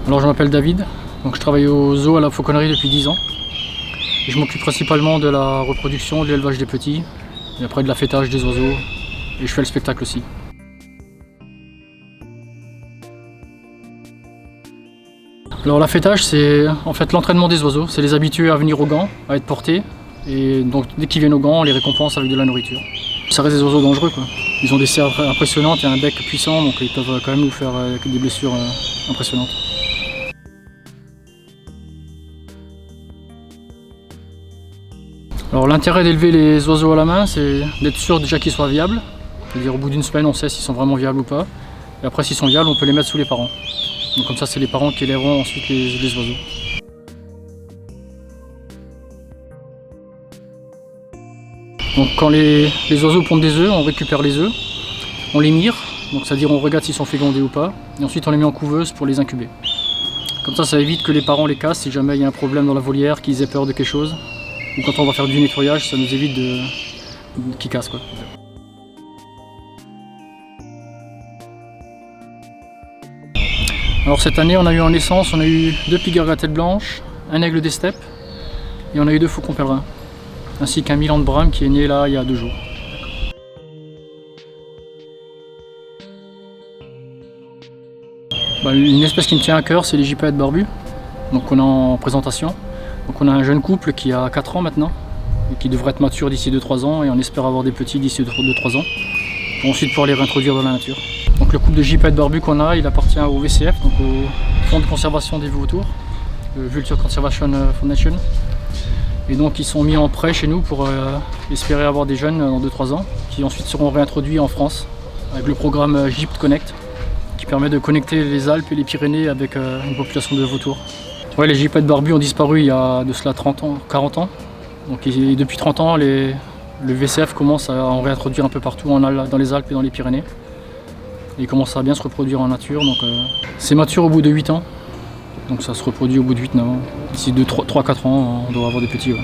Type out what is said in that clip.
Alors je m'appelle David, donc je travaille au zoo à la fauconnerie depuis 10 ans. Et je m'occupe principalement de la reproduction, de l'élevage des petits, et après de l'affêtage des oiseaux, et je fais le spectacle aussi. Alors l'affêtage, c'est en fait l'entraînement des oiseaux, c'est les habituer à venir au gant, à être portés, et donc dès qu'ils viennent au gant, on les récompense avec de la nourriture. Ça reste des oiseaux dangereux quoi. Ils ont des serres impressionnantes et un bec puissant, donc ils peuvent quand même nous faire des blessures impressionnantes. Alors l'intérêt d'élever les oiseaux à la main, c'est d'être sûr déjà qu'ils soient viables. C'est-à-dire au bout d'une semaine, on sait s'ils sont vraiment viables ou pas. Et après, s'ils sont viables, on peut les mettre sous les parents. Donc comme ça, c'est les parents qui élèveront ensuite les oiseaux. Donc quand les oiseaux pondent des œufs, on récupère les œufs, on les mire, donc c'est-à-dire on regarde s'ils sont fécondés ou pas, et ensuite on les met en couveuse pour les incuber. Comme ça évite que les parents les cassent si jamais il y a un problème dans la volière, qu'ils aient peur de quelque chose. Ou quand on va faire du nettoyage, ça nous évite qu'ils cassent quoi. Alors cette année on a eu en naissance, on a eu 2 pigers à tête blanche, un aigle des steppes, et on a eu 2 faucons pèlerins, ainsi qu'un milan de brame qui est né là il y a 2 jours. Une espèce qui me tient à cœur, c'est les gypaètes barbus, donc on est en présentation. Donc on a un jeune couple qui a 4 ans maintenant, et qui devrait être mature d'ici 2-3 ans, et on espère avoir des petits d'ici 2-3 ans, pour ensuite pouvoir les réintroduire dans la nature. Donc le couple de gypaètes barbus qu'on a, il appartient au VCF, donc au Fonds de conservation des vautours, le Vulture Conservation Foundation. Et donc ils sont mis en prêt chez nous pour espérer avoir des jeunes dans 2-3 ans, qui ensuite seront réintroduits en France, avec le programme Gypt Connect, qui permet de connecter les Alpes et les Pyrénées avec une population de vautours. Ouais, les gypaètes barbus ont disparu il y a de cela 30 ans, 40 ans. Donc depuis 30 ans, le VCF commence à en réintroduire un peu partout dans les Alpes et dans les Pyrénées. Et il commence à bien se reproduire en nature. Donc c'est mature au bout de 8 ans. Donc ça se reproduit au bout de 8-9 ans. D'ici 3-4 ans, on doit avoir des petits. Ouais.